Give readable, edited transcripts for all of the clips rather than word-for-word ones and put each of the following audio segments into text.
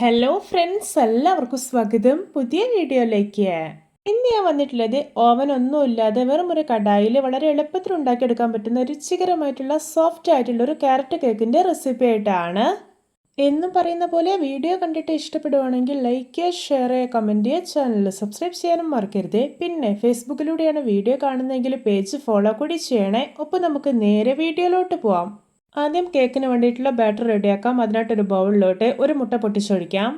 Hello friends, എല്ലാവർക്കും സ്വാഗതം പുതിയ വീഡിയോയിലേക്ക്. ഇന്ന് ഞാൻ വന്നിട്ടുള്ളത് ഓവൻ ഒന്നുമില്ലാതെ വെറും ഒരു കടായിൽ വളരെ എളുപ്പത്തിൽ ഉണ്ടാക്കിയെടുക്കാൻ പറ്റുന്ന രുചികരമായിട്ടുള്ള സോഫ്റ്റ് ആയിട്ടുള്ള ഒരു ക്യാരറ്റ് കേക്കിൻ്റെ റെസിപ്പി ആയിട്ടാണ്. എന്നും പറയുന്ന പോലെ വീഡിയോ കണ്ടിട്ട് ഇഷ്ടപ്പെടുവാണെങ്കിൽ ലൈക്ക് ചെയ്യുക, ഷെയർ ചെയ്യുക, കമൻറ്റ് ചെയ്യുക, ചാനൽ സബ്സ്ക്രൈബ് ചെയ്യാനും മറക്കരുത്. പിന്നെ ഫേസ്ബുക്കിലൂടെയാണ് വീഡിയോ കാണുന്നതെങ്കിൽ പേജ് ഫോളോ കൂടി ചെയ്യണേ. ഒപ്പം നമുക്ക് നേരെ വീഡിയോയിലോട്ട് പോവാം. ആദ്യം കേക്കിന് വേണ്ടിയിട്ടുള്ള ബാറ്റർ റെഡിയാക്കാം. അതിനായിട്ടൊരു ബൗളിലോട്ട് ഒരു മുട്ട പൊട്ടിച്ചൊഴിക്കാം.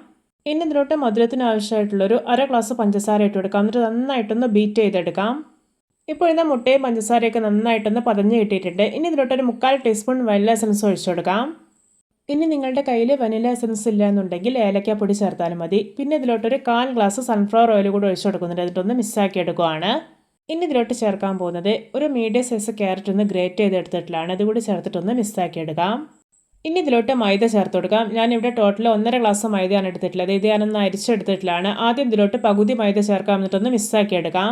ഇനി ഇതിലോട്ട് മധുരത്തിന് ആവശ്യമായിട്ടുള്ളൊരു അര ഗ്ലാസ് പഞ്ചസാര ഇട്ട് കൊടുക്കാം. എന്നിട്ട് നന്നായിട്ടൊന്ന് ബീറ്റ് ചെയ്തെടുക്കാം. ഇപ്പോൾ ഇന്ന് മുട്ടയും പഞ്ചസാരയൊക്കെ നന്നായിട്ടൊന്ന് പതഞ്ഞ് കിട്ടിയിട്ടുണ്ട്. ഇനി ഇതിലോട്ടൊരു 1/4 ടീസ്പൂൺ വനില എസൻസ് ഒഴിച്ചു കൊടുക്കാം. ഇനി നിങ്ങളുടെ കയ്യിൽ വനില എസൻസ് ഇല്ല എന്നുണ്ടെങ്കിൽ ഏലക്കാപ്പൊടി ചേർത്താലും മതി. പിന്നെ ഇതിലോട്ടൊരു 1/4 ഗ്ലാസ് സൺഫ്ലവർ ഓയിൽ കൂടി ഒഴിച്ചു കൊടുക്കുന്നുണ്ട്. എന്നിട്ടൊന്ന് മിക്സാക്കി എടുക്കുവാണ്. ഇനി ഇതിലോട്ട് ചേർക്കാൻ പോകുന്നത് ഒരു മീഡിയം സൈസ് ക്യാരറ്റ് ഒന്ന് ഗ്രേറ്റ് ചെയ്തെടുത്തിട്ടുള്ളതാണ്. അതുകൂടി ചേർത്തിട്ടൊന്ന് മിക്സാക്കി എടുക്കാം. ഇനി ഇതിലോട്ട് മൈദ ചേർത്ത് കൊടുക്കാം. ഞാനിവിടെ ടോട്ടൽ 1.5 ഗ്ലാസ് മൈദയാണ് എടുത്തിട്ടുള്ളത്. ഇത് ഞാനൊന്ന് അരിച്ചെടുത്തിട്ടുള്ളതാണ്. ആദ്യം ഇതിലോട്ട് പകുതി മൈദ ചേർക്കാം. എന്നിട്ടൊന്ന് മിക്സാക്കി എടുക്കാം.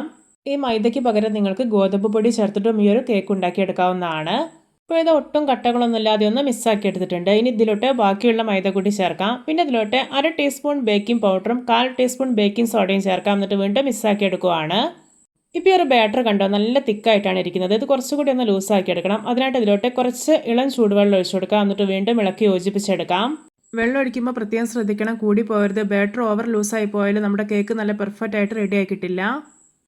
ഈ മൈദയ്ക്ക് പകരം നിങ്ങൾക്ക് ഗോതമ്പ് പൊടി ചേർത്തിട്ടും ഈ ഒരു കേക്ക് ഉണ്ടാക്കിയെടുക്കാവുന്നതാണ്. ഇപ്പോൾ ഇത് ഒട്ടും കട്ടകളൊന്നും ഇല്ലാതെ ഒന്ന് മിക്സാക്കി എടുത്തിട്ടുണ്ട്. ഇനി ഇതിലോട്ട് ബാക്കിയുള്ള മൈദ കൂടി ചേർക്കാം. പിന്നെ ഇതിലോട്ട് 1/2 ടീസ്പൂൺ ബേക്കിംഗ് പൗഡറും 1/4 ടീസ്പൂൺ ബേക്കിംഗ് സോഡയും ചേർക്കാം. എന്നിട്ട് വീണ്ടും മിക്സാക്കി എടുക്കുവാണ്. ഇപ്പോൾ ഈ ഒരു ബാറ്റർ കണ്ടോ, നല്ല തിക്കായിട്ടാണ് ഇരിക്കുന്നത്. ഇത് കുറച്ചുകൂടി ഒന്ന് ലൂസാക്കി എടുക്കണം. അതിനായിട്ട് ഇതിലോട്ട് കുറച്ച് ഇളം ചൂടുവെള്ളം ഒഴിച്ചു കൊടുക്കാം. എന്നിട്ട് വീണ്ടും ഇളക്കി യോജിപ്പിച്ചെടുക്കാം. വെള്ളം ഒഴിക്കുമ്പോൾ പ്രത്യേകം ശ്രദ്ധിക്കണം, കൂടി പോകരുത്. ബാറ്റർ ഓവർ ലൂസായി പോയാൽ നമ്മുടെ കേക്ക് നല്ല പെർഫെക്റ്റ് ആയിട്ട് റെഡി ആക്കിയിട്ടില്ല.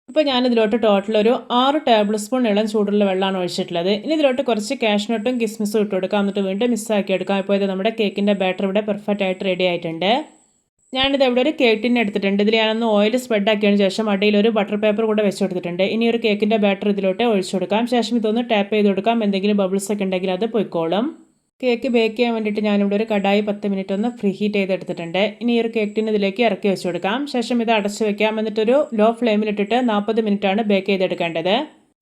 ഇപ്പോൾ ഞാനിതിലോട്ട് ടോട്ടൽ ഒരു 6 ടേബിൾ സ്പൂൺ ഇളം ചൂടുള്ള വെള്ളമാണ് ഒഴിച്ചിട്ടുള്ളത്. ഇനി ഇതിലോട്ട് കുറച്ച് കാഷ്നട്ടും കിസ്മിസും ഇട്ട് കൊടുക്കാം. എന്നിട്ട് വീണ്ടും മിക്സാക്കി എടുക്കാം. ഇപ്പോൾ ഇത് നമ്മുടെ കേക്കിൻ്റെ ബാറ്റർ ഇവിടെ പെർഫെക്റ്റ് ആയിട്ട് റെഡി ആയിട്ടുണ്ട്. ഞാനിത് ഇവിടെ ഒരു കേക്ക് ടിൻ എടുത്തിട്ടുണ്ട്. ഇതിൽ ഞാനൊന്ന് ഓയിൽ സ്പ്രെഡ് ആക്കിയതിന് ശേഷം അടിയിൽ ഒരു ബട്ടർ പേപ്പർ കൂടെ വെച്ച് കൊടുത്തിട്ടുണ്ട്. ഇനി ഒരു കേക്കിൻ്റെ ബാറ്റർ ഇതിലോട്ട് ഒഴിച്ചു കൊടുക്കാം. ശേഷം ഇതൊന്ന് ടാപ്പ് ചെയ്ത് കൊടുക്കാം. എന്തെങ്കിലും ബബിൾസ് ഒക്കെ ഉണ്ടെങ്കിൽ അത് പൊയ്ക്കോളും. കേക്ക് ബേക്ക് ചെയ്യാൻ വേണ്ടിയിട്ട് ഞാനിവിടെ ഒരു കടായി 10 മിനിറ്റ് ഒന്ന് ഫ്രീ ഹീറ്റ് ചെയ്തെടുത്തിട്ടുണ്ട്. ഇനി ഒരു കേക്ക് ടിൻ ഇതിലേക്ക് ഇറക്കി വെച്ച് കൊടുക്കാം. ശേഷം ഇത് അടച്ചു വെക്കാം. എന്നിട്ടൊരു ലോ ഫ്ലെയിമിലിട്ടിട്ട് 40 മിനിറ്റാണ് ബേക്ക് ചെയ്തെടുക്കേണ്ടത്.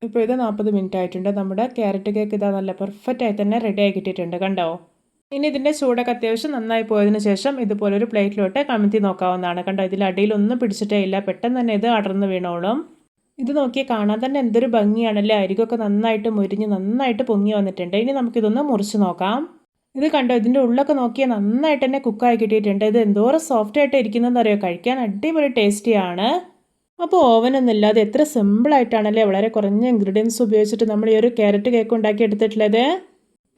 ഇപ്പോൾ ഇത് 40 മിനിറ്റ് ആയിട്ടുണ്ട്. നമ്മുടെ ക്യാരറ്റ് കേക്ക് ഇതാ നല്ല പെർഫെക്റ്റ് ആയി തന്നെ റെഡി ആയി കിട്ടിയിട്ടുണ്ട്. കണ്ടോ? ഇനി ഇതിൻ്റെ ചൂടൊക്കെ അത്യാവശ്യം നന്നായി പോയതിന് ശേഷം ഇതുപോലൊരു പ്ലേറ്റിലോട്ട് കമഴ്ത്തി നോക്കാവുന്നതാണ്. കണ്ടോ, ഇതിൽ അടിയിലൊന്നും പിടിച്ചിട്ടേ ഇല്ല. പെട്ടെന്ന് തന്നെ ഇത് അടർന്ന് വീണോളും. ഇത് നോക്കി കാണാൻ തന്നെ എന്തൊരു ഭംഗിയാണല്ലേ. അരികൊക്കെ നന്നായിട്ട് മുരിഞ്ഞ് നന്നായിട്ട് പൊങ്ങി വന്നിട്ടുണ്ട്. ഇനി നമുക്കിതൊന്ന് മുറിച്ച് നോക്കാം. ഇത് കണ്ടോ, ഇതിൻ്റെ ഉള്ളൊക്കെ നോക്കിയാൽ നന്നായിട്ട് തന്നെ കുക്കായി കിട്ടിയിട്ടുണ്ട്. ഇത് എന്തോരം സോഫ്റ്റ് ആയിട്ട് ഇരിക്കുന്നതെന്ന് അറിയോ, കഴിക്കാൻ അടിപൊളി ടേസ്റ്റിയാണ്. അപ്പോൾ ഓവനൊന്നും ഇല്ലാതെ എത്ര സിമ്പിളായിട്ടാണല്ലേ വളരെ കുറഞ്ഞ ഇൻഗ്രീഡിയൻസ് ഉപയോഗിച്ചിട്ട് നമ്മൾ ഈ ഒരു ക്യാരറ്റ് കേക്ക് ഉണ്ടാക്കി എടുത്തിട്ടുള്ളത്.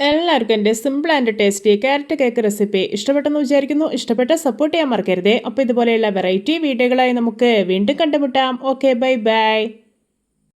എല്ലാവർക്കും എൻ്റെ simple and tasty carrot cake recipe ഇഷ്ടപ്പെട്ടെന്ന് വിചാരിക്കുന്നു. ഇഷ്ടപ്പെട്ട സപ്പോർട്ട് ചെയ്യാൻ മറക്കരുതേ. അപ്പോൾ ഇതുപോലെയുള്ള വെറൈറ്റി വീഡിയോകളായി നമുക്ക് വീണ്ടും കണ്ടുമുട്ടാം. Okay, bye bye.